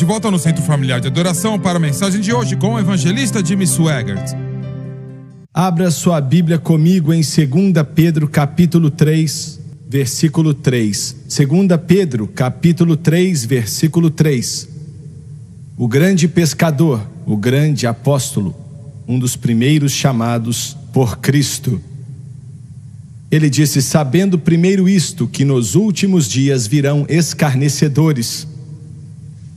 de volta no Centro Familiar de Adoração para a mensagem de hoje com o evangelista Jimmy Swaggart. Abra sua Bíblia comigo em 2 Pedro capítulo 3, versículo 3. 2 Pedro capítulo 3, versículo 3. O grande pescador, o grande apóstolo, um dos primeiros chamados por Cristo. Ele disse: sabendo primeiro isto, que nos últimos dias virão escarnecedores,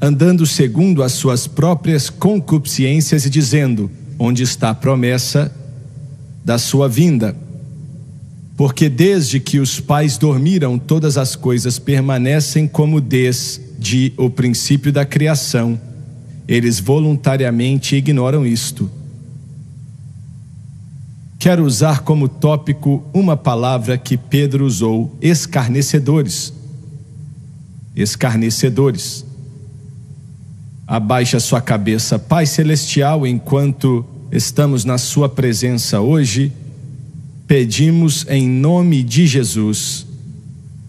andando segundo as suas próprias concupiscências e dizendo: onde está a promessa da sua vinda? Porque desde que os pais dormiram, todas as coisas permanecem como desde o princípio da criação. Eles voluntariamente ignoram isto. Quero usar como tópico uma palavra que Pedro usou: escarnecedores. Escarnecedores. Abaixe a sua cabeça, Pai Celestial, enquanto estamos na sua presença hoje, pedimos em nome de Jesus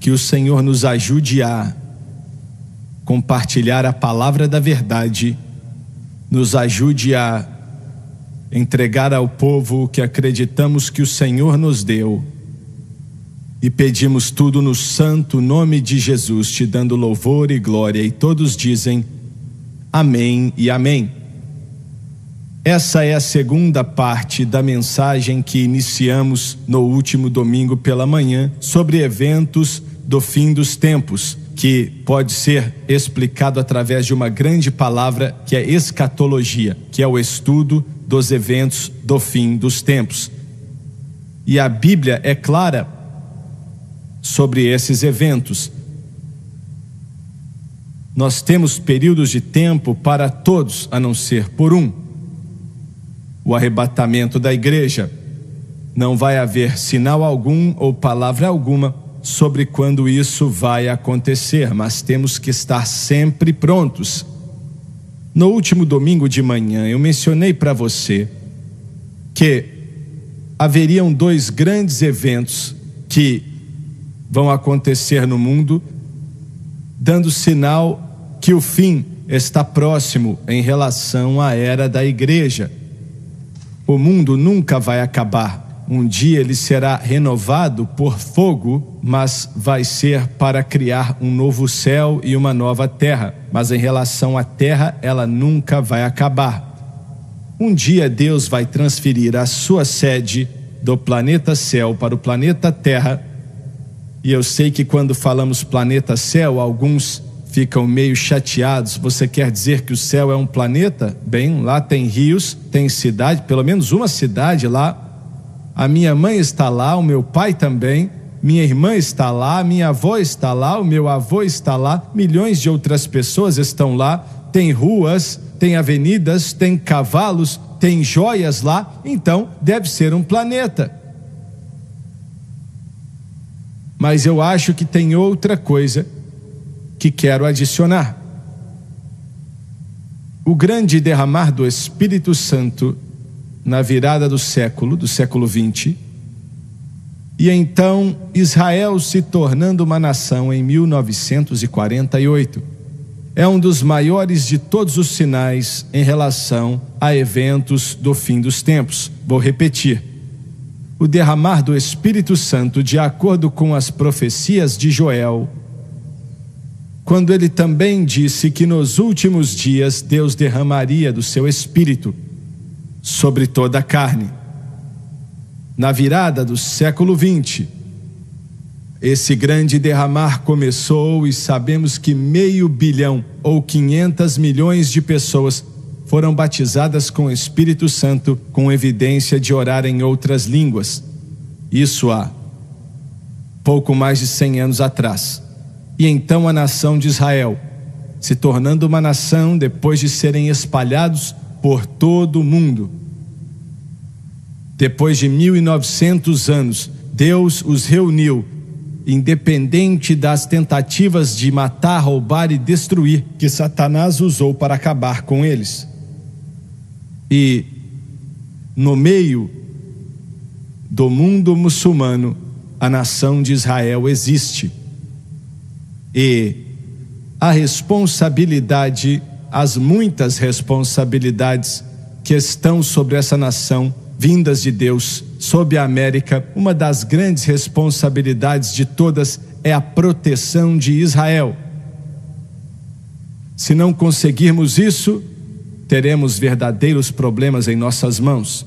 que o Senhor nos ajude a compartilhar a palavra da verdade, nos ajude a entregar ao povo o que acreditamos que o Senhor nos deu, e pedimos tudo no santo nome de Jesus, te dando louvor e glória, e todos dizem amém e amém. Essa é a segunda parte da mensagem que iniciamos no último domingo pela manhã, sobre eventos do fim dos tempos, que pode ser explicado através de uma grande palavra que é escatologia, que é o estudo dos eventos do fim dos tempos. E a Bíblia é clara sobre esses eventos. Nós temos períodos de tempo para todos, a não ser por um: o arrebatamento da igreja. Não vai haver sinal algum ou palavra alguma sobre quando isso vai acontecer, mas temos que estar sempre prontos. No último domingo de manhã eu mencionei para você que haveriam dois grandes eventos que vão acontecer no mundo, dando sinal que o fim está próximo em relação à era da igreja. O mundo nunca vai acabar. Um dia ele será renovado por fogo, mas vai ser para criar um novo céu e uma nova terra. Mas em relação à terra, ela nunca vai acabar. Um dia Deus vai transferir a sua sede do planeta céu para o planeta terra. E eu sei que quando falamos planeta céu, alguns ficam meio chateados. Você quer dizer que o céu é um planeta? Bem, lá tem rios, tem cidade, pelo menos uma cidade lá. A minha mãe está lá, o meu pai também, minha irmã está lá, minha avó está lá, o meu avô está lá, milhões de outras pessoas estão lá. Tem ruas, tem avenidas, tem cavalos, tem joias lá. Então deve ser um planeta. Mas eu acho que tem outra coisa que quero adicionar. O grande derramar do Espírito Santo na virada do século XX, e então Israel se tornando uma nação em 1948, é um dos maiores de todos os sinais em relação a eventos do fim dos tempos. Vou repetir: o derramar do Espírito Santo, de acordo com as profecias de Joel, quando ele também disse que nos últimos dias Deus derramaria do seu Espírito sobre toda a carne. Na virada do século XX, esse grande derramar começou, e sabemos que 500 milhões ou 500 milhões de pessoas foram batizadas com o Espírito Santo, com evidência de orar em outras línguas. Isso há pouco mais de 100 anos atrás. E então a nação de Israel, se tornando uma nação depois de serem espalhados por todo o mundo. Depois de 1900 anos, Deus os reuniu, independente das tentativas de matar, roubar e destruir que Satanás usou para acabar com eles. E no meio do mundo muçulmano, a nação de Israel existe. E a responsabilidade as muitas responsabilidades que estão sobre essa nação, vindas de Deus, sobre a América. Uma das grandes responsabilidades de todas é a proteção de Israel. Se não conseguirmos isso, teremos verdadeiros problemas em nossas mãos.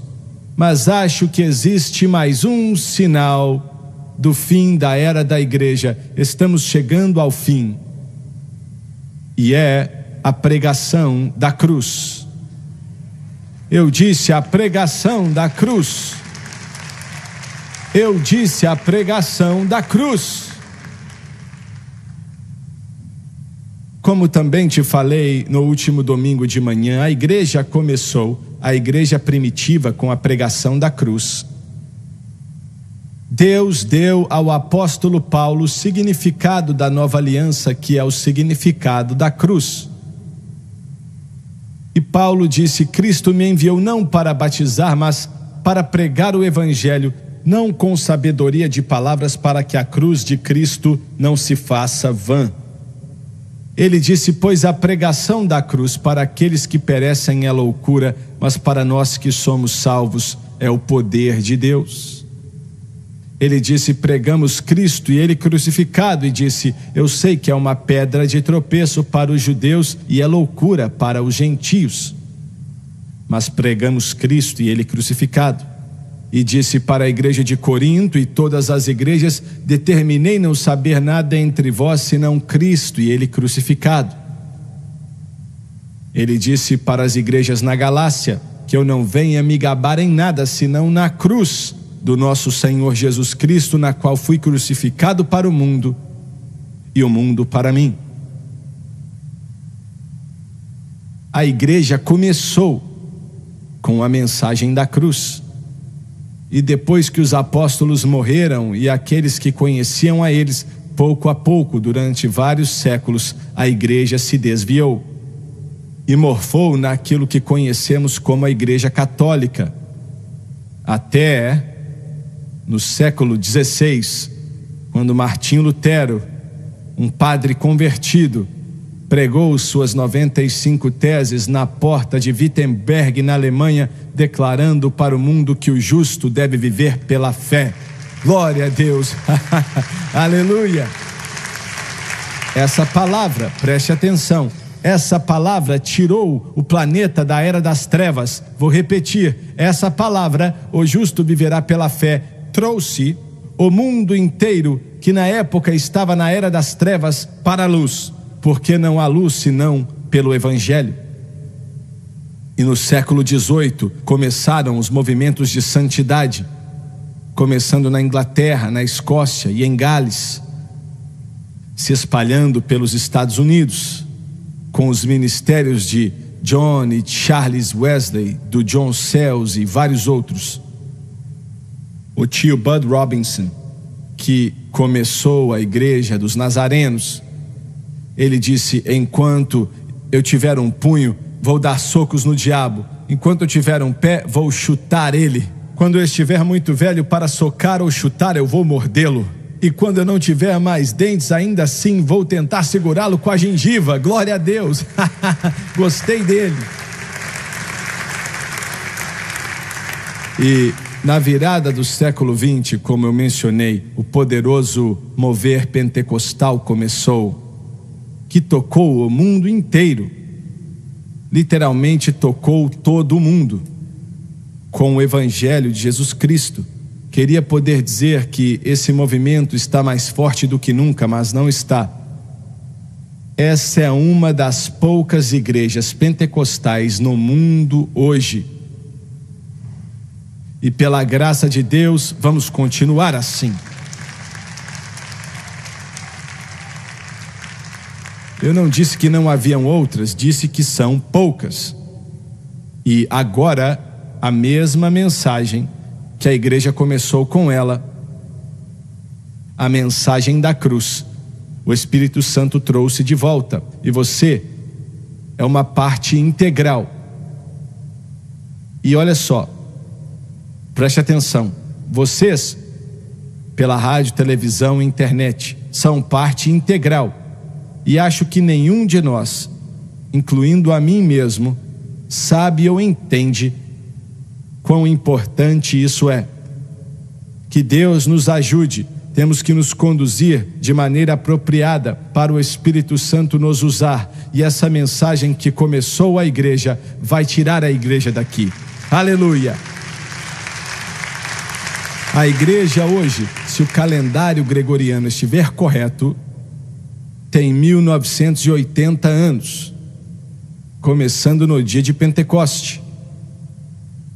Mas acho que existe mais um sinal do fim da era da igreja. Estamos chegando ao fim. E é a pregação da cruz. Eu disse a pregação da cruz. Eu disse a pregação da cruz. Como também te falei no último domingo de manhã, a igreja começou, a igreja primitiva, com a pregação da cruz. Deus deu ao apóstolo Paulo o significado da nova aliança, que é o significado da cruz. E Paulo disse: Cristo me enviou não para batizar, mas para pregar o evangelho, não com sabedoria de palavras, para que a cruz de Cristo não se faça vã. Ele disse: pois a pregação da cruz para aqueles que perecem é loucura, mas para nós que somos salvos é o poder de Deus. Ele disse: pregamos Cristo e Ele crucificado, e disse: eu sei que é uma pedra de tropeço para os judeus e é loucura para os gentios, mas pregamos Cristo e Ele crucificado. E disse para a igreja de Corinto e todas as igrejas: determinei não saber nada entre vós senão Cristo e Ele crucificado. Ele disse para as igrejas na Galácia que eu não venha me gabar em nada senão na cruz do nosso Senhor Jesus Cristo, na qual fui crucificado para o mundo e o mundo para mim. A igreja começou com a mensagem da cruz. E depois que os apóstolos morreram e aqueles que conheciam a eles, pouco a pouco, durante vários séculos, a igreja se desviou e morfou naquilo que conhecemos como a Igreja Católica. Até no século XVI, quando Martinho Lutero, um padre convertido, pregou suas 95 teses na porta de Wittenberg, na Alemanha, declarando para o mundo que o justo deve viver pela fé. Glória a Deus. Aleluia. Essa palavra, preste atenção, essa palavra tirou o planeta da era das trevas. Vou repetir, essa palavra, o justo viverá pela fé, trouxe o mundo inteiro que na época estava na era das trevas para a luz, porque não há luz senão pelo evangelho. E no século XVIII começaram os movimentos de santidade, começando na Inglaterra, na Escócia e em Gales, se espalhando pelos Estados Unidos, com os ministérios de John e Charles Wesley, do John Sells e vários outros. O tio Bud Robinson, que começou a igreja dos Nazarenos, ele disse: enquanto eu tiver um punho, vou dar socos no diabo. Enquanto eu tiver um pé, vou chutar ele. Quando eu estiver muito velho para socar ou chutar, eu vou mordê-lo. E quando eu não tiver mais dentes, ainda assim vou tentar segurá-lo com a gengiva. Glória a Deus. Gostei dele. E na virada do século XX, como eu mencionei, o poderoso mover pentecostal começou, que tocou o mundo inteiro. Literalmente tocou todo o mundo com o evangelho de Jesus Cristo. Queria poder dizer que esse movimento está mais forte do que nunca, mas não está. Essa é uma das poucas igrejas pentecostais no mundo hoje. E pela graça de Deus, vamos continuar assim. Eu não disse que não haviam outras, disse que são poucas. E agora, a mesma mensagem que a igreja começou com ela, a mensagem da cruz, o Espírito Santo trouxe de volta. E você é uma parte integral. E olha só, preste atenção, vocês, pela rádio, televisão e internet, são parte integral. E acho que nenhum de nós incluindo a mim mesmo, sabe ou entende quão importante isso é. Que Deus nos ajude. Temos que nos conduzir de maneira apropriada para o Espírito Santo nos usar. E essa mensagem que começou a igreja vai tirar a igreja daqui. Aleluia! A igreja hoje, se o calendário gregoriano estiver correto, tem 1980 anos, começando no dia de Pentecoste.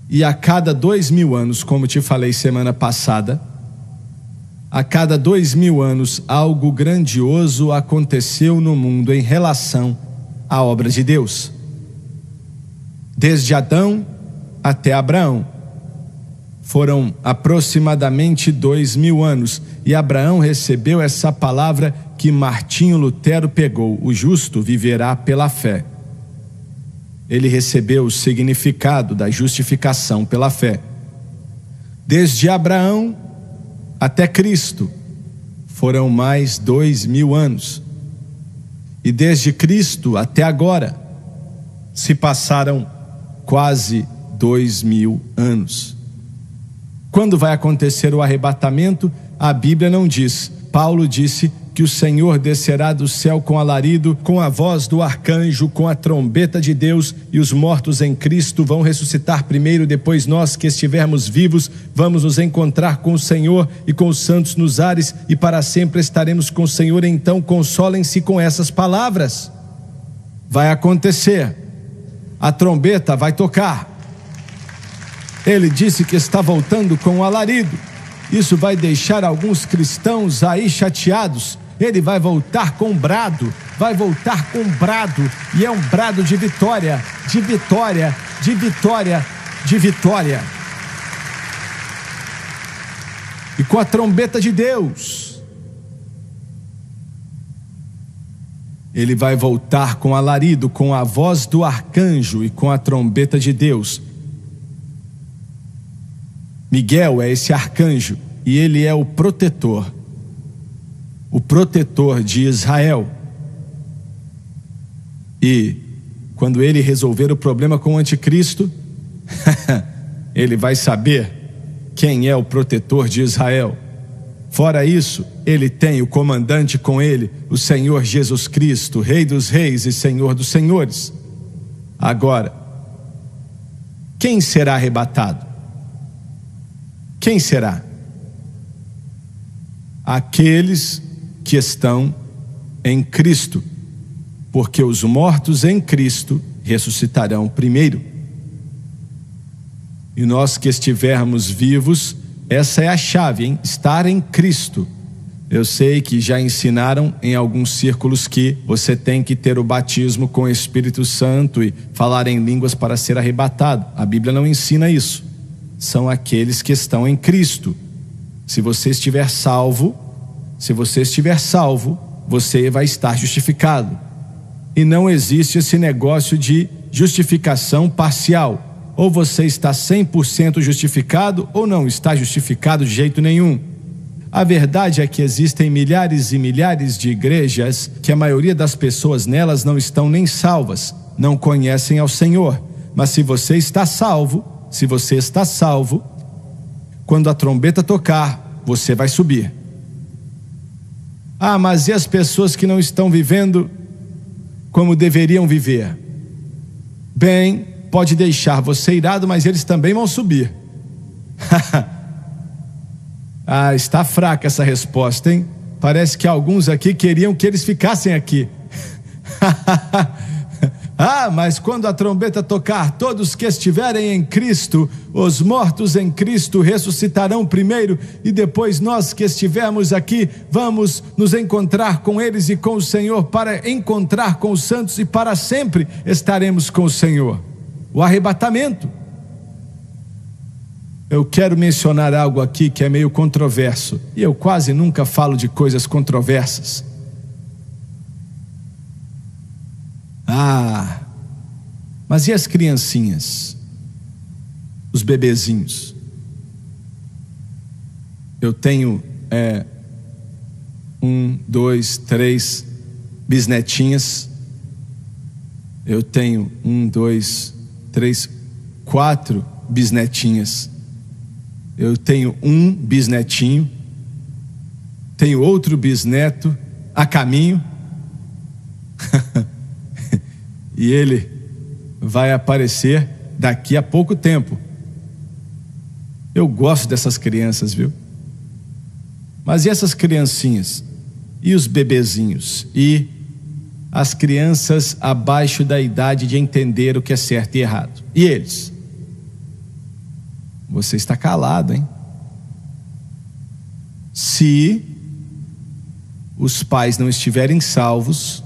E a cada 2000 anos, como te falei semana passada, a cada 2000 anos, algo grandioso aconteceu no mundo em relação à obra de Deus. Desde Adão até Abraão, foram aproximadamente 2000 anos, e Abraão recebeu essa palavra que Martinho Lutero pegou: o justo viverá pela fé. Ele recebeu o significado da justificação pela fé. Desde Abraão até Cristo, foram mais 2000 anos. E desde Cristo até agora, se passaram quase 2000 anos. Quando vai acontecer o arrebatamento, a Bíblia não diz. Paulo disse que o Senhor descerá do céu com alarido, com a voz do arcanjo, com a trombeta de Deus, e os mortos em Cristo vão ressuscitar primeiro, depois nós que estivermos vivos vamos nos encontrar com o Senhor e com os santos nos ares, e para sempre estaremos com o Senhor. Então consolem-se com essas palavras. Vai acontecer, a trombeta vai tocar. Ele disse que está voltando com o alarido. Isso vai deixar alguns cristãos aí chateados. Ele vai voltar com brado, vai voltar com brado, e é um brado de vitória, de vitória, de vitória, de vitória. E com a trombeta de Deus, ele vai voltar com alarido, com a voz do arcanjo e com a trombeta de Deus. Miguel é esse arcanjo, e ele é o protetor de Israel. E quando ele resolver o problema com o anticristo, ele vai saber quem é o protetor de Israel. Fora isso, ele tem o comandante com ele, o Senhor Jesus Cristo, Rei dos reis e Senhor dos senhores. Agora, quem será arrebatado? Quem será? Aqueles que estão em Cristo, porque os mortos em Cristo ressuscitarão primeiro. E nós que estivermos vivos, essa é a chave, hein? Estar em Cristo. Eu sei que já ensinaram em alguns círculos que você tem que ter o batismo com o Espírito Santo e falar em línguas para ser arrebatado. A Bíblia não ensina isso. São aqueles que estão em Cristo. Se você estiver salvo, você vai estar justificado. E não existe esse negócio de justificação parcial. Ou você está 100% justificado, ou não está justificado de jeito nenhum. A verdade é que existem milhares e milhares de igrejas que a maioria das pessoas nelas não estão nem salvas, não conhecem ao Senhor. Mas se você está salvo, quando a trombeta tocar, você vai subir. Ah, mas e as pessoas que não estão vivendo como deveriam viver? Bem, pode deixar você irado, mas eles também vão subir. Ah, está fraca essa resposta, hein? Parece que alguns aqui queriam que eles ficassem aqui. Ah, mas quando a trombeta tocar, todos que estiverem em Cristo, os mortos em Cristo ressuscitarão primeiro, e depois nós que estivermos aqui, vamos nos encontrar com eles e com o Senhor, para encontrar com os santos, e para sempre estaremos com o Senhor. O arrebatamento. Eu quero mencionar algo aqui que é meio controverso, e eu quase nunca falo de coisas controversas. Ah, mas e as criancinhas? Os bebezinhos? Eu tenho 1, 2, 3 bisnetinhas, Eu tenho 1, 2, 3, 4 bisnetinhas. Eu tenho um bisnetinho, tenho outro bisneto a caminho, e ele vai aparecer daqui a pouco tempo. Eu gosto dessas crianças, viu? Mas e essas criancinhas? E os bebezinhos? E as crianças abaixo da idade de entender o que é certo e errado? E eles? Você está calado, hein? Se os pais não estiverem salvos,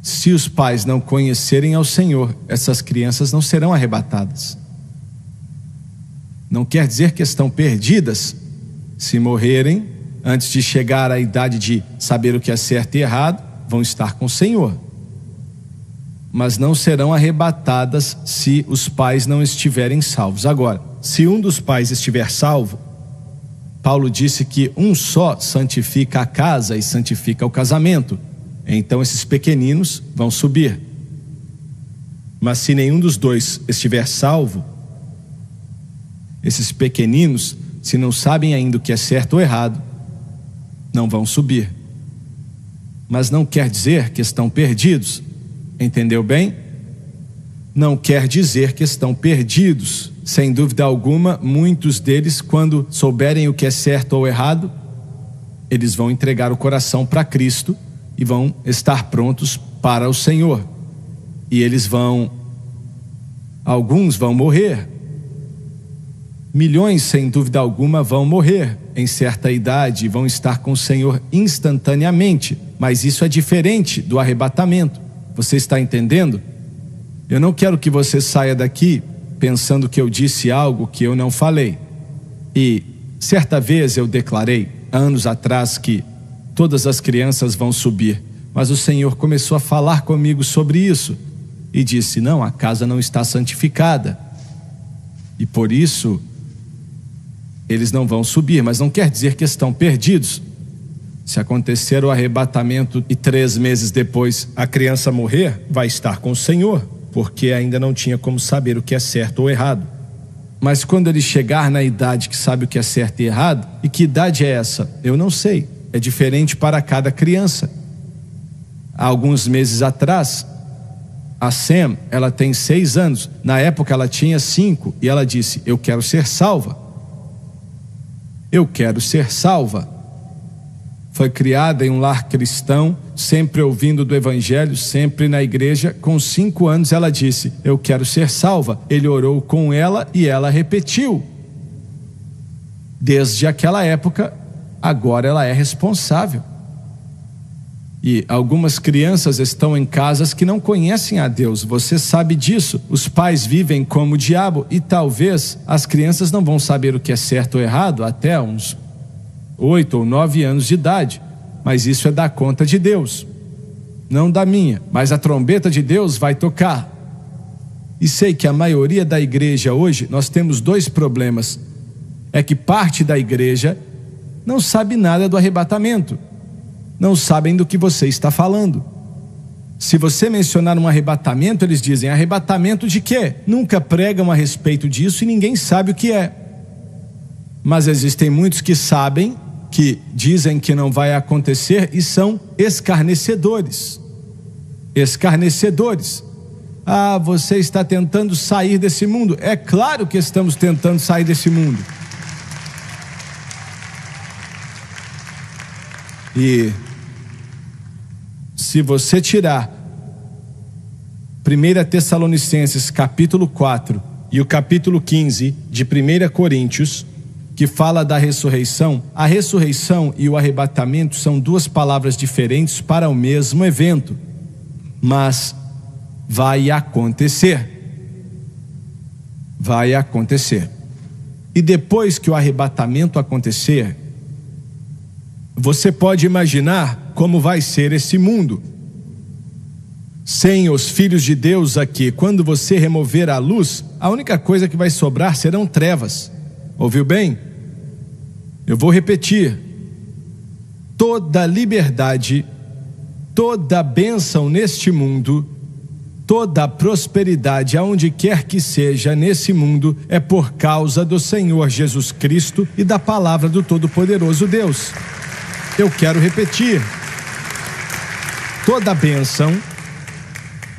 se os pais não conhecerem ao Senhor, essas crianças não serão arrebatadas. Não quer dizer que estão perdidas. Se morrerem antes de chegar à idade de saber o que é certo e errado, vão estar com o Senhor. Mas não serão arrebatadas se os pais não estiverem salvos. Agora, se um dos pais estiver salvo, Paulo disse que um só santifica a casa e santifica o casamento. Então esses pequeninos vão subir. Mas se nenhum dos dois estiver salvo, esses pequeninos, se não sabem ainda o que é certo ou errado, não vão subir. Mas não quer dizer que estão perdidos. Entendeu bem? Não quer dizer que estão perdidos. Sem dúvida alguma, muitos deles, quando souberem o que é certo ou errado, eles vão entregar o coração para Cristo e vão estar prontos para o Senhor. E alguns vão morrer. Milhões, sem dúvida alguma, vão morrer em certa idade e vão estar com o Senhor instantaneamente. Mas isso é diferente do arrebatamento. Você está entendendo? Eu não quero que você saia daqui pensando que eu disse algo que eu não falei. E certa vez eu declarei, anos atrás, que todas as crianças vão subir. Mas o Senhor começou a falar comigo sobre isso e disse: não, a casa não está santificada. E por isso eles não vão subir, mas não quer dizer que estão perdidos. Se acontecer o arrebatamento e 3 meses depois a criança morrer, vai estar com o Senhor, porque ainda não tinha como saber o que é certo ou errado. Mas quando ele chegar na idade que sabe o que é certo e errado, e que idade é essa? Eu não sei, é diferente para cada criança. Há alguns meses atrás, a Sam, ela tem 6 anos, na época ela tinha 5, e ela disse: eu quero ser salva. Eu quero ser salva. Foi criada em um lar cristão, sempre ouvindo do evangelho, sempre na igreja. Com 5 anos ela disse: eu quero ser salva. Ele orou com ela e ela repetiu. Desde aquela época, agora ela é responsável. E algumas crianças estão em casas que não conhecem a Deus. Você sabe disso. Os pais vivem como o diabo e talvez as crianças não vão saber o que é certo ou errado até uns 8 ou 9 anos de idade. Mas isso é da conta de Deus, não da minha. Mas a trombeta de Deus vai tocar. E sei que a maioria da igreja hoje, nós temos 2 problemas. É que parte da igreja não sabe nada do arrebatamento. Não sabem do que você está falando. Se você mencionar um arrebatamento, eles dizem: arrebatamento de quê? Nunca pregam a respeito disso e ninguém sabe o que é. Mas existem muitos que sabem, que dizem que não vai acontecer e são escarnecedores. Escarnecedores. Ah, você está tentando sair desse mundo. É claro que estamos tentando sair desse mundo. E se você tirar 1 Tessalonicenses capítulo 4 e o capítulo 15 de 1 Coríntios, que fala da ressurreição, a ressurreição e o arrebatamento são 2 palavras diferentes para o mesmo evento, mas vai acontecer. Vai acontecer. E depois que o arrebatamento acontecer, você pode imaginar como vai ser esse mundo. Sem os filhos de Deus aqui, quando você remover a luz, a única coisa que vai sobrar serão trevas. Ouviu bem? Eu vou repetir. Toda liberdade, toda bênção neste mundo Toda a prosperidade, aonde quer que seja nesse mundo, é por causa do Senhor Jesus Cristo e da palavra do Todo-Poderoso Deus. Eu quero repetir. Toda a bênção,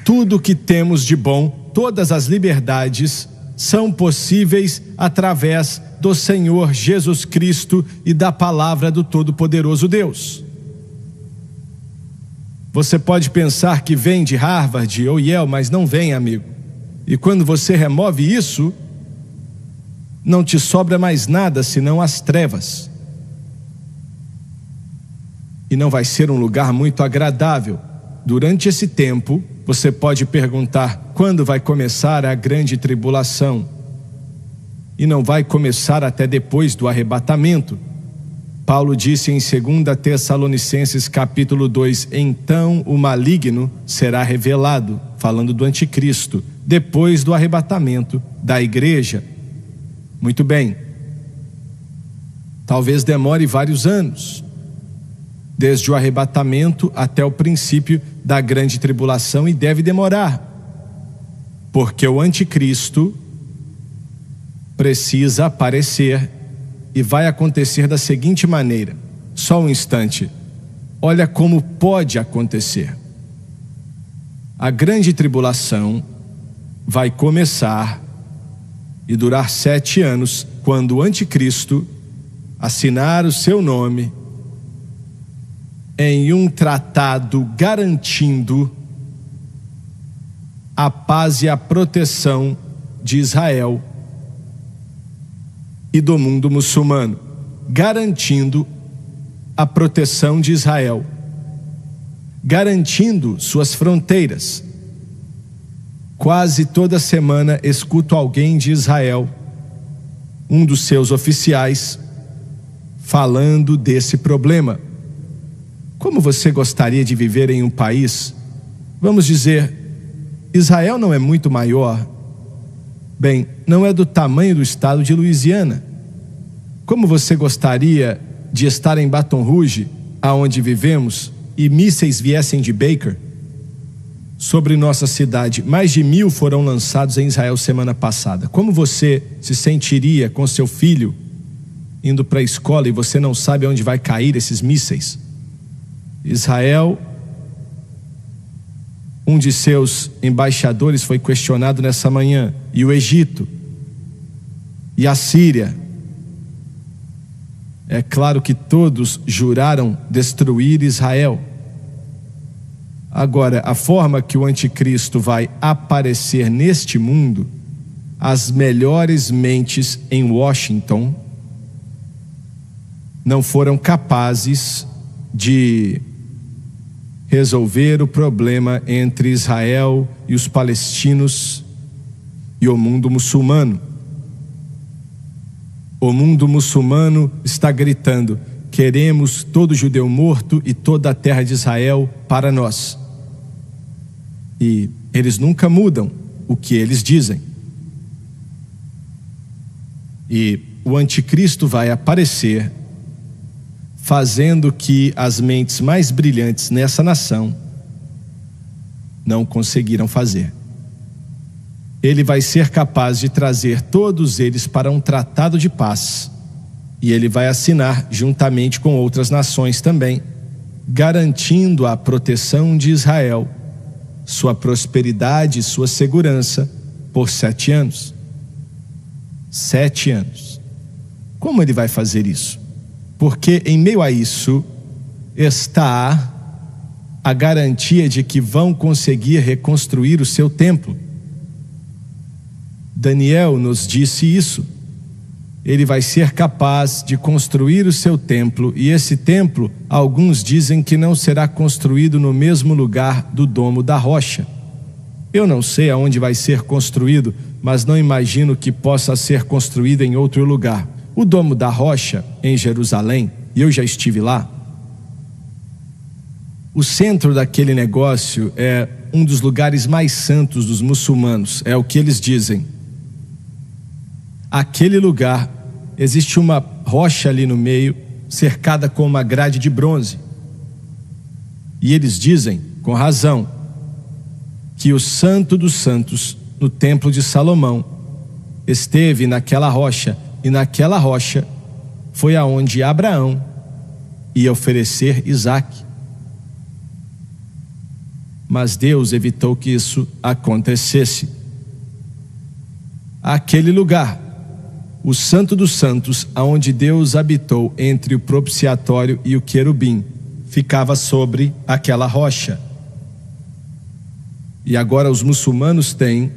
tudo que temos de bom, todas as liberdades são possíveis através do Senhor Jesus Cristo e da palavra do Todo-Poderoso Deus. Você pode pensar que vem de Harvard ou Yale, mas não vem, amigo. E quando você remove isso, não te sobra mais nada senão as trevas. E não vai ser um lugar muito agradável. Durante esse tempo, você pode perguntar: quando vai começar a grande tribulação? E não vai começar até depois do arrebatamento. Paulo disse em 2 Tessalonicenses capítulo 2, então o maligno será revelado, falando do anticristo, depois do arrebatamento da igreja. Muito bem. Talvez demore vários anos, desde o arrebatamento até o princípio da grande tribulação, e deve demorar, porque o anticristo precisa aparecer. E vai acontecer da seguinte maneira. Só um instante. Olha como pode acontecer. A grande tribulação vai começar e durar 7 anos, quando o anticristo assinar o seu nome em um tratado garantindo a paz e a proteção de Israel e do mundo muçulmano, garantindo a proteção de Israel, garantindo suas fronteiras. Quase toda semana escuto alguém de Israel, um dos seus oficiais, falando desse problema. Como você gostaria de viver em um país, vamos dizer, Israel não é muito maior, bem, não é do tamanho do estado de Louisiana. Como você gostaria de estar em Baton Rouge, aonde vivemos, e mísseis viessem de Baker sobre nossa cidade? Mais de 1000 foram lançados em Israel semana passada. Como você se sentiria com seu filho indo para a escola e você não sabe onde vai cair esses mísseis? Israel, um de seus embaixadores foi questionado nessa manhã, e o Egito, e a Síria. É claro que todos juraram destruir Israel. Agora, a forma que o anticristo vai aparecer neste mundo, as melhores mentes em Washington não foram capazes de resolver o problema entre Israel e os palestinos e o mundo muçulmano. O mundo muçulmano está gritando: queremos todo judeu morto e toda a terra de Israel para nós. E eles nunca mudam o que eles dizem. E o anticristo vai aparecer, fazendo que as mentes mais brilhantes nessa nação não conseguiram fazer. Ele vai ser capaz de trazer todos eles para um tratado de paz, e ele vai assinar juntamente com outras nações também, garantindo a proteção de Israel, sua prosperidade e sua segurança por 7 anos. 7 anos. Como ele vai fazer isso? Porque em meio a isso está a garantia de que vão conseguir reconstruir o seu templo. Daniel nos disse isso. Ele vai ser capaz de construir o seu templo, e esse templo, alguns dizem que não será construído no mesmo lugar do Domo da Rocha. Eu não sei aonde vai ser construído, mas não imagino que possa ser construído em outro lugar. O Domo da Rocha, em Jerusalém, e eu já estive lá, o centro daquele negócio é um dos lugares mais santos dos muçulmanos, é o que eles dizem. Aquele lugar, existe uma rocha ali no meio, cercada com uma grade de bronze. E eles dizem, com razão, que o Santo dos Santos, no templo de Salomão, esteve naquela rocha, e naquela rocha foi aonde Abraão ia oferecer Isaque. Mas Deus evitou que isso acontecesse. Aquele lugar, o Santo dos Santos, aonde Deus habitou entre o propiciatório e o querubim, ficava sobre aquela rocha. E agora os muçulmanos têm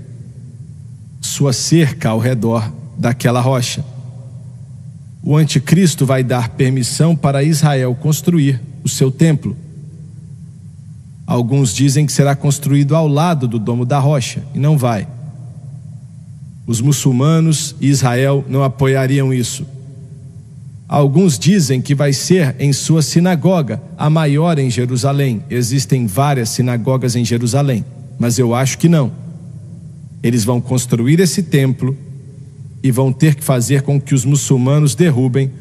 sua cerca ao redor daquela rocha. O anticristo vai dar permissão para Israel construir o seu templo. Alguns dizem que será construído ao lado do domo da rocha, e não vai. Os muçulmanos e Israel não apoiariam isso. Alguns dizem que vai ser em sua sinagoga, a maior em Jerusalém. Existem várias sinagogas em Jerusalém, mas eu acho que não. Eles vão construir esse templo e vão ter que fazer com que os muçulmanos derrubem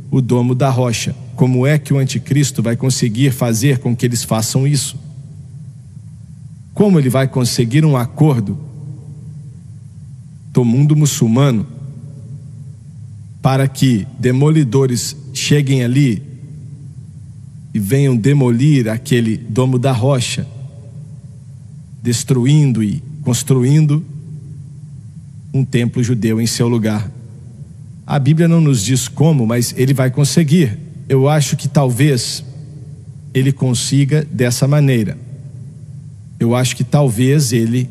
o domo da rocha. Como é que o anticristo vai conseguir fazer com que eles façam isso? Como ele vai conseguir um acordo do mundo muçulmano para que demolidores cheguem ali e venham demolir aquele domo da rocha, destruindo e construindo um templo judeu em seu lugar? A Bíblia não nos diz como, mas ele vai conseguir. Eu acho que talvez ele consiga dessa maneira. Eu acho que talvez ele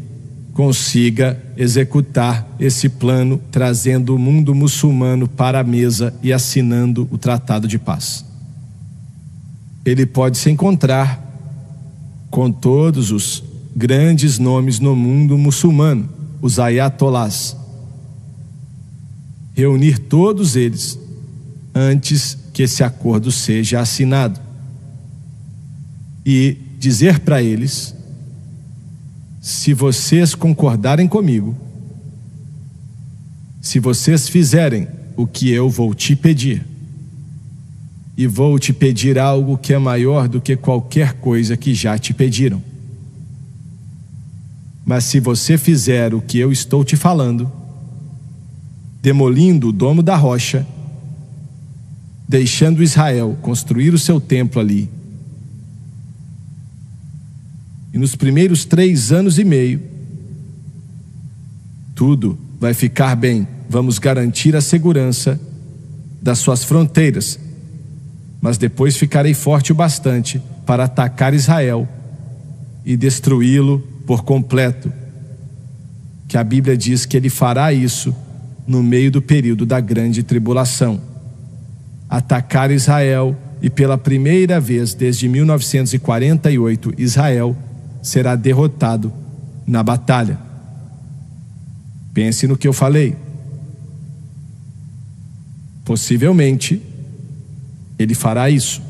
consiga executar esse plano, trazendo o mundo muçulmano para a mesa e assinando o Tratado de Paz. Ele pode se encontrar com todos os grandes nomes no mundo muçulmano, os ayatolás, reunir todos eles antes que esse acordo seja assinado e dizer para eles: se vocês concordarem comigo, se vocês fizerem o que eu vou te pedir, e vou te pedir algo que é maior do que qualquer coisa que já te pediram, mas se você fizer o que eu estou te falando, demolindo o domo da rocha, deixando Israel construir o seu templo ali, e nos primeiros 3 anos e meio, tudo vai ficar bem. Vamos garantir a segurança das suas fronteiras, mas depois ficarei forte o bastante para atacar Israel e destruí-lo por completo. Que a Bíblia diz que ele fará isso no meio do período da grande tribulação. Atacar Israel, e pela primeira vez desde 1948, Israel será derrotado na batalha. Pense no que eu falei. Possivelmente, ele fará isso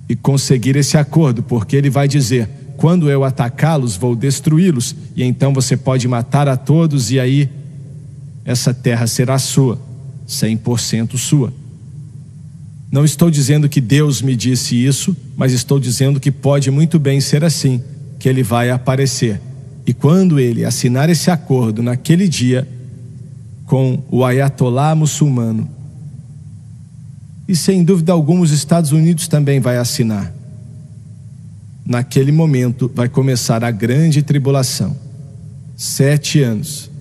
e conseguir esse acordo, porque ele vai dizer: quando eu atacá-los, vou destruí-los, e então você pode matar a todos, e aí essa terra será sua, 100% sua. Não estou dizendo que Deus me disse isso, mas estou dizendo que pode muito bem ser assim, que ele vai aparecer. E quando ele assinar esse acordo naquele dia com o ayatolá muçulmano, e sem dúvida alguma os Estados Unidos também vai assinar, naquele momento vai começar a grande tribulação. 7 anos.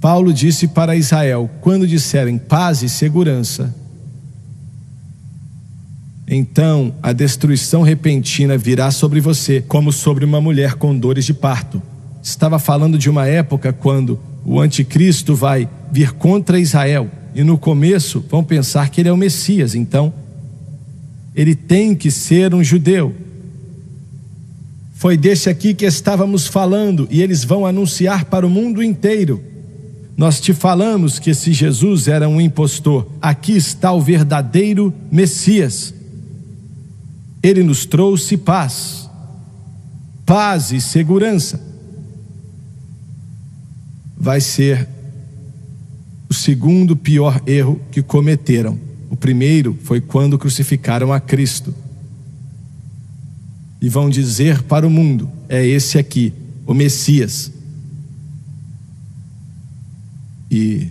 Paulo disse para Israel: quando disserem paz e segurança, então a destruição repentina virá sobre você, como sobre uma mulher com dores de parto. Estava falando de uma época quando o anticristo vai vir contra Israel, e no começo vão pensar que ele é o Messias, então ele tem que ser um judeu. Foi desse aqui que estávamos falando, e eles vão anunciar para o mundo inteiro: nós te falamos que esse Jesus era um impostor, aqui está o verdadeiro Messias. Ele nos trouxe paz, paz e segurança. Vai ser o segundo pior erro que cometeram. O primeiro foi quando crucificaram a Cristo. e vão dizer para o mundo: é esse aqui, o Messias. E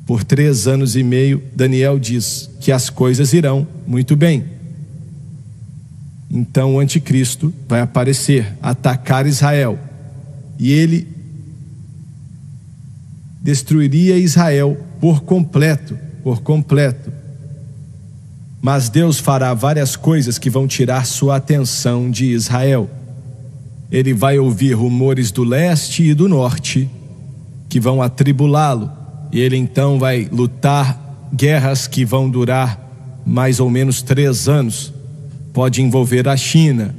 por 3 anos e meio, Daniel diz que as coisas irão muito bem. Então o anticristo vai aparecer, atacar Israel, e ele destruiria Israel por completo. Mas Deus fará várias coisas que vão tirar sua atenção de Israel. Ele vai ouvir rumores do leste e do norte que vão atribulá-lo, e ele então vai lutar guerras que vão durar mais ou menos 3 anos. Pode envolver a China,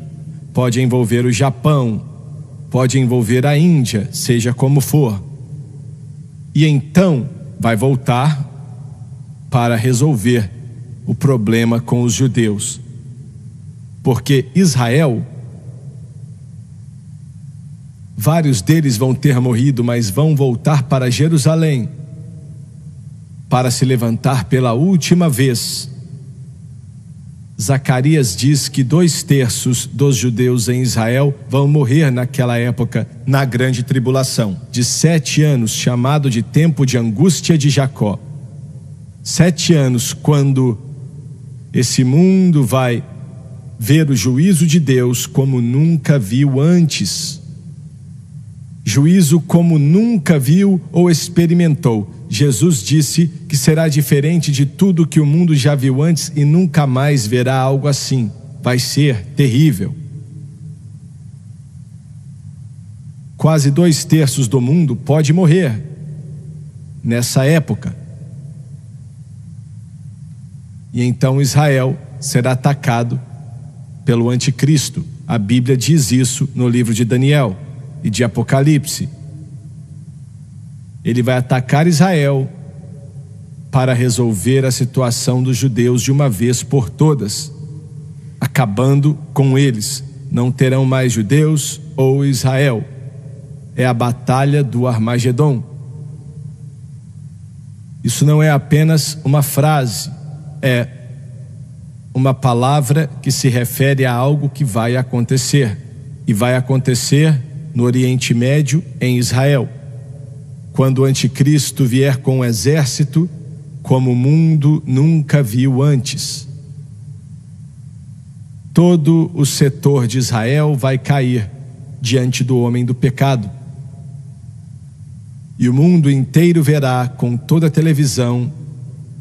pode envolver o Japão, pode envolver a Índia, seja como for. E então vai voltar para resolver o problema com os judeus. Porque Israel, vários deles vão ter morrido, mas vão voltar para Jerusalém para se levantar pela última vez. Zacarias diz que 2/3 dos judeus em Israel vão morrer naquela época, na grande tribulação de 7 anos, chamado de tempo de angústia de Jacó. 7 anos, quando esse mundo vai ver o juízo de Deus como nunca viu antes. Juízo como nunca viu ou experimentou. Jesus disse que será diferente de tudo que o mundo já viu antes e nunca mais verá algo assim. Vai ser terrível. Quase 2/3 do mundo pode morrer nessa época. E então Israel será atacado pelo anticristo. A Bíblia diz isso no livro de Daniel e de Apocalipse. Ele vai atacar Israel para resolver a situação dos judeus de uma vez por todas, acabando com eles. Não terão mais judeus ou Israel. É a batalha do Armagedon. Isso não é apenas uma frase, é uma palavra que se refere a algo que vai acontecer. E vai acontecer no Oriente Médio, em Israel, quando o anticristo vier com um exército como o mundo nunca viu antes. Todo o setor de Israel vai cair diante do homem do pecado. E o mundo inteiro verá, com toda a televisão,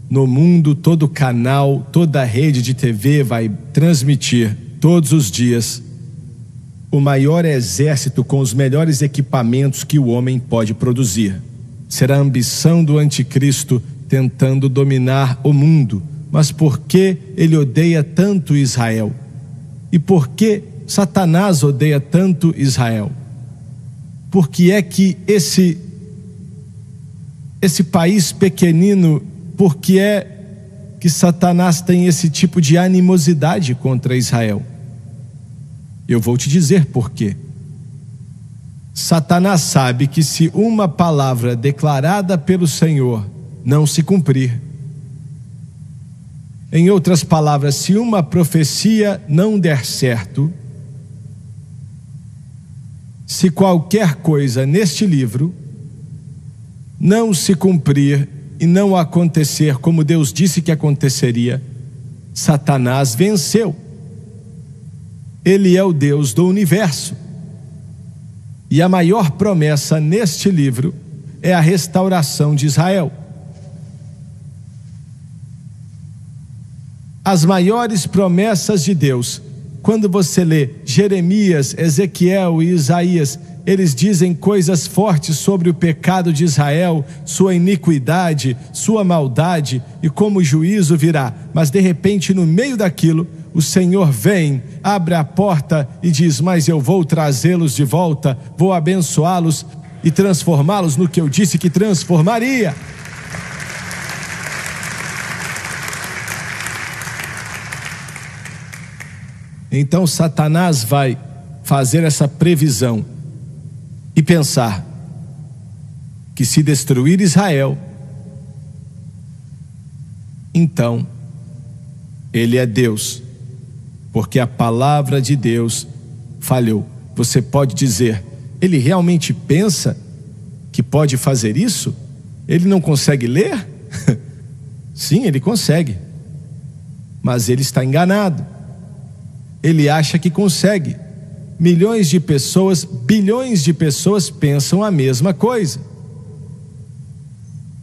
no mundo todo canal, toda a rede de TV vai transmitir todos os dias o maior exército com os melhores equipamentos que o homem pode produzir. Será a ambição do anticristo tentando dominar o mundo. Mas por que ele odeia tanto Israel? E por que Satanás odeia tanto Israel? Por que é que esse país pequenino, por que é que Satanás tem esse tipo de animosidade contra Israel? Eu vou te dizer por quê. Satanás sabe que se uma palavra declarada pelo Senhor não se cumprir, em outras palavras, se uma profecia não der certo, se qualquer coisa neste livro não se cumprir e não acontecer como Deus disse que aconteceria, Satanás venceu. Ele é o Deus do universo. E a maior promessa neste livro é a restauração de Israel. As maiores promessas de Deus, quando você lê Jeremias, Ezequiel e Isaías, eles dizem coisas fortes sobre o pecado de Israel, sua iniquidade, sua maldade e como o juízo virá. Mas de repente, no meio daquilo, o Senhor vem, abre a porta e diz: mas eu vou trazê-los de volta, vou abençoá-los e transformá-los no que eu disse que transformaria. Então Satanás vai fazer essa previsão e pensar que se destruir Israel, então ele é Deus. porque a palavra de Deus falhou. Você pode dizer: ele realmente pensa que pode fazer isso? Ele não consegue ler? Sim, ele consegue, mas ele está enganado. Ele acha que consegue. Milhões de pessoas, bilhões de pessoas pensam a mesma coisa.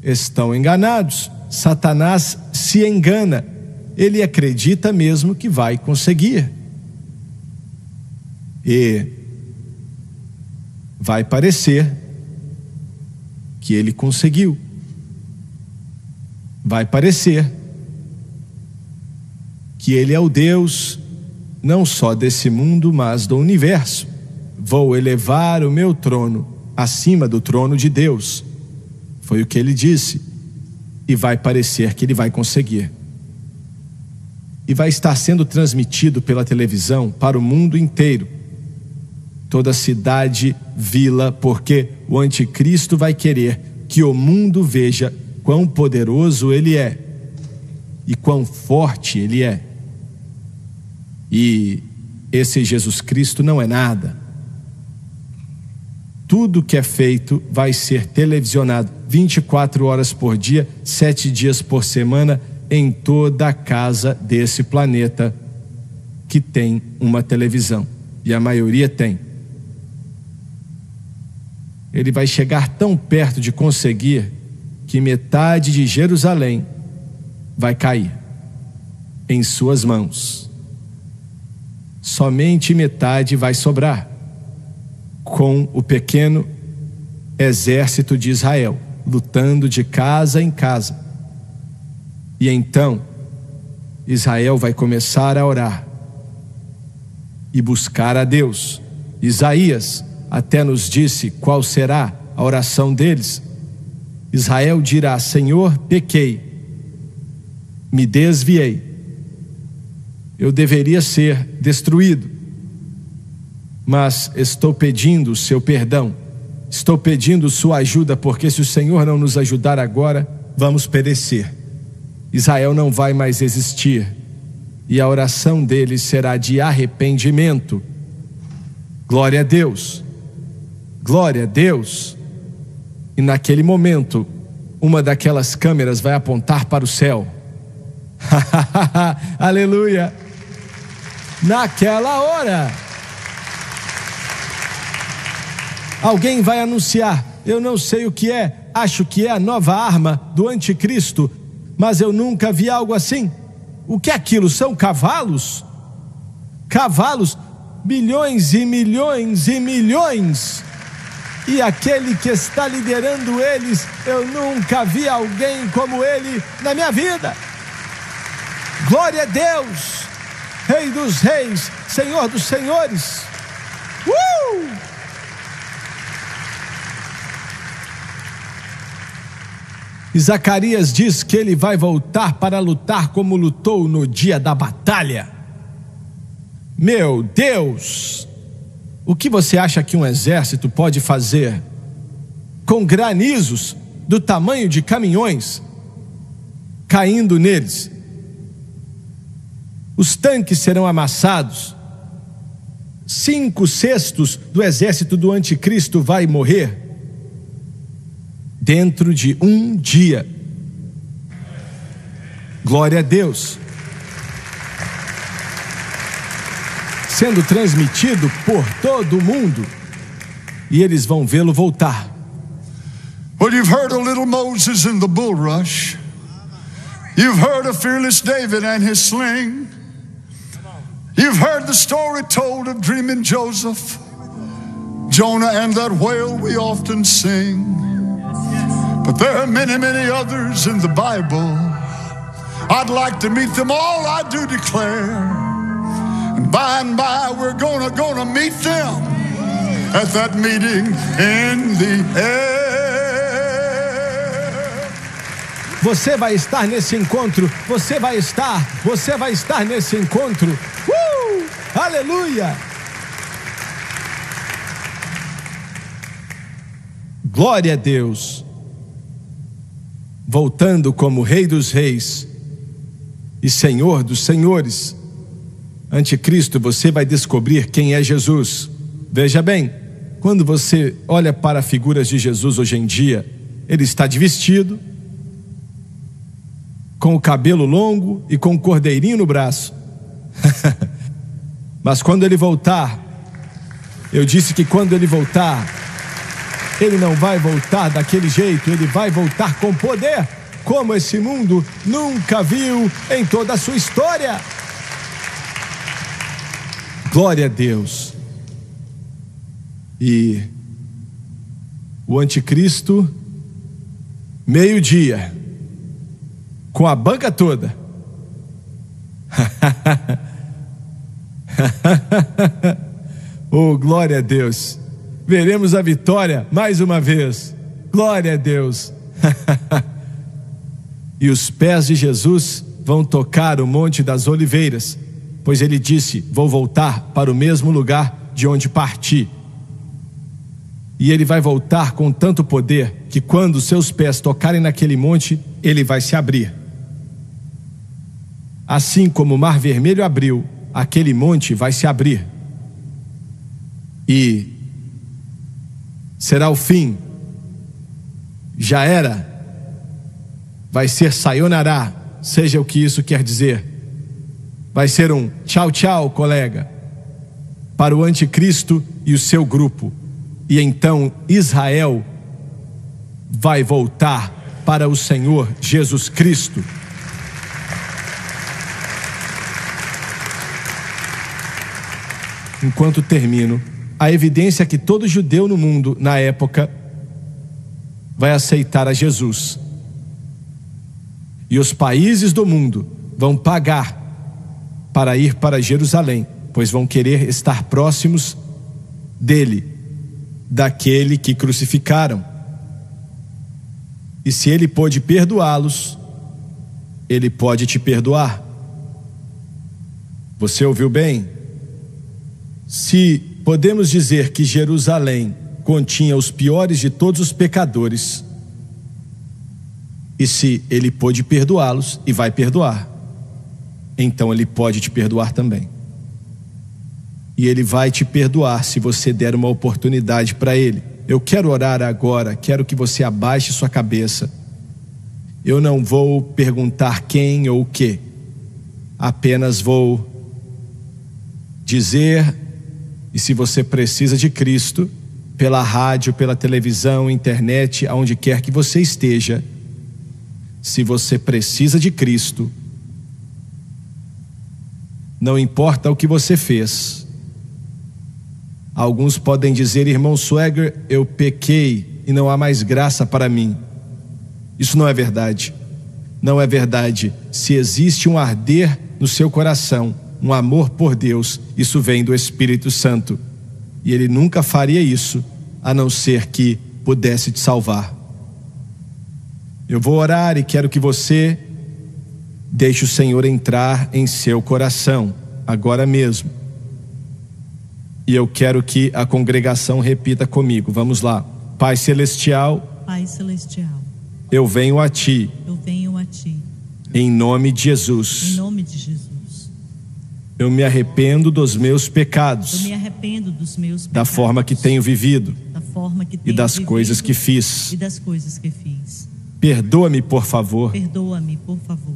Estão enganados. Satanás se engana. Ele acredita mesmo que vai conseguir. E vai parecer que ele conseguiu. Vai parecer que ele é o Deus não só desse mundo, mas do universo. Vou elevar o meu trono acima do trono de Deus. Foi o que ele disse. E vai parecer que ele vai conseguir. E vai estar sendo transmitido pela televisão para o mundo inteiro. Toda cidade, vila, porque o anticristo vai querer que o mundo veja quão poderoso ele é e quão forte ele é. E esse Jesus Cristo não é nada. Tudo que é feito vai ser televisionado 24 horas por dia, 7 dias por semana, em toda a casa desse planeta que tem uma televisão. E a maioria tem. Ele vai chegar tão perto de conseguir que metade de Jerusalém vai cair em suas mãos. Somente metade vai sobrar, com o pequeno exército de Israel, lutando de casa em casa. E então, Israel vai começar a orar e buscar a Deus. Isaías até nos disse qual será a oração deles. Israel dirá: Senhor, pequei, me desviei, eu deveria ser destruído, mas estou pedindo o seu perdão, estou pedindo sua ajuda, porque se o Senhor não nos ajudar agora, vamos perecer. Israel não vai mais existir, e a oração deles será de arrependimento. Glória a Deus, glória a Deus. E naquele momento, uma daquelas câmeras vai apontar para o céu. Aleluia! Naquela hora, alguém vai anunciar: eu não sei o que é, acho que é a nova arma do anticristo, mas eu nunca vi algo assim. O que é aquilo? São cavalos? Cavalos, milhões e milhões e milhões. E aquele que está liderando eles, eu nunca vi alguém como ele na minha vida. Glória a Deus, Rei dos reis, Senhor dos senhores. E Zacarias diz que ele vai voltar para lutar como lutou no dia da batalha. Meu Deus! O que você acha que um exército pode fazer com granizos do tamanho de caminhões caindo neles? Os tanques serão amassados. 5/6 do exército do anticristo vai morrer dentro de um dia. Glória a Deus. Sendo transmitido por todo o mundo, e eles vão vê-lo voltar. Well, you've heard of little Moses in the bulrush. You've heard of fearless David and his sling. You've heard the story told of dreaming Joseph, Jonah and that whale we often sing. But there are many, many others in the Bible. I'd like to meet them all, I do declare. And by we're gonna meet them at that meeting in the air. Você vai estar nesse encontro. Você vai estar nesse encontro. Aleluia! Glória a Deus. Voltando como Rei dos reis e Senhor dos senhores. anticristo, você vai descobrir quem é Jesus. Veja bem, quando você olha para figuras de Jesus hoje em dia, ele está de vestido, com o cabelo longo e com um cordeirinho no braço. Mas quando ele voltar, eu disse que quando ele voltar, ele não vai voltar daquele jeito, ele vai voltar com poder, como esse mundo nunca viu em toda a sua história. Glória a Deus. E o anticristo, meio-dia, com a banca toda. Oh, glória a Deus. Veremos a vitória mais uma vez. Glória a Deus. E os pés de Jesus vão tocar o Monte das Oliveiras, pois ele disse: vou voltar para o mesmo lugar de onde parti. E ele vai voltar com tanto poder que quando seus pés tocarem naquele monte, ele vai se abrir. Assim como o Mar Vermelho abriu, aquele monte vai se abrir. E será o fim. Já era. Vai ser sayonara, seja o que isso quer dizer. Vai ser um tchau, tchau, colega, para o anticristo e o seu grupo. E então Israel vai voltar para o Senhor Jesus Cristo. Enquanto termino, a evidência é que todo judeu no mundo, na época, vai aceitar a Jesus. E os países do mundo vão pagar para ir para Jerusalém, pois vão querer estar próximos dele, daquele que crucificaram. E se ele pôde perdoá-los, ele pode te perdoar. Você ouviu bem? Se podemos dizer que Jerusalém continha os piores de todos os pecadores, e se ele pôde perdoá-los e vai perdoar, então ele pode te perdoar também. E ele vai te perdoar se você der uma oportunidade para ele. Eu quero orar agora, quero que você abaixe sua cabeça. Eu não vou perguntar quem ou o que, apenas vou dizer, e se você precisa de Cristo, pela rádio, pela televisão, internet, aonde quer que você esteja, se você precisa de Cristo, não importa o que você fez. Alguns podem dizer: irmão Swagger, eu pequei e não há mais graça para mim. Isso não é verdade. Não é verdade. Se existe um arder no seu coração, um amor por Deus, isso vem do Espírito Santo. E ele nunca faria isso, a não ser que pudesse te salvar. Eu vou orar e quero que você deixe o Senhor entrar em seu coração, agora mesmo. E eu quero que a congregação repita comigo. Vamos lá. Pai Celestial, Pai Celestial, eu venho a Ti, em nome de Jesus. em nome de Jesus. Eu me arrependo dos meus pecados, Eu me arrependo dos meus da pecados, forma que tenho vivido da forma que e tenho das vivido coisas que fiz. e das coisas que fiz. Perdoa-me, por favor. Perdoa-me, por favor.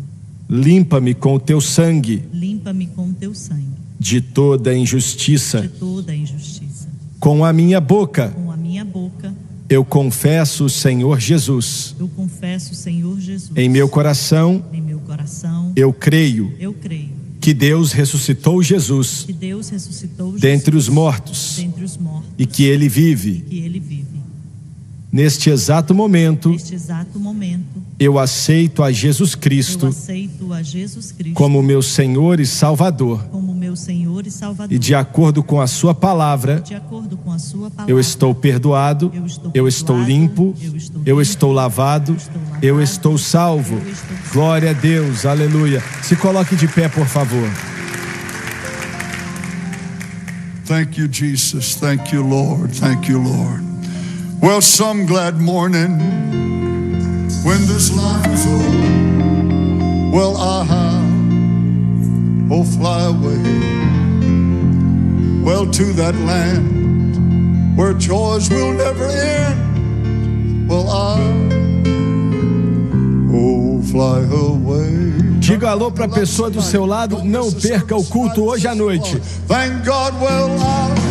Limpa-me com o Teu sangue Limpa-me com o teu sangue de toda de injustiça. toda a injustiça. Com a minha boca Com a minha boca eu confesso o Senhor Jesus. eu confesso o Senhor Jesus. Em meu coração Em meu coração eu creio eu creio que Deus ressuscitou Jesus que Deus ressuscitou Jesus dentre os mortos dentre os mortos e que Ele vive. que Ele vive. Neste exato momento Neste exato momento eu aceito a Jesus eu Cristo aceito a Jesus Cristo como meu Senhor e Salvador. como meu Senhor e Salvador. E de acordo com a sua palavra, De acordo com a sua palavra, eu estou perdoado, eu estou limpo, eu estou lavado, eu estou salvo. Glória a Deus, aleluia. Se coloque de pé, por favor. Thank you, Jesus. Thank you, Lord. Thank you, Lord. Well, some glad morning when this life is over, well, I will fly away. well, to that land where joys will never end. Well, oh, fly away. Diga alô para a pessoa do seu lado, não perca o culto hoje à noite. Thank God, well,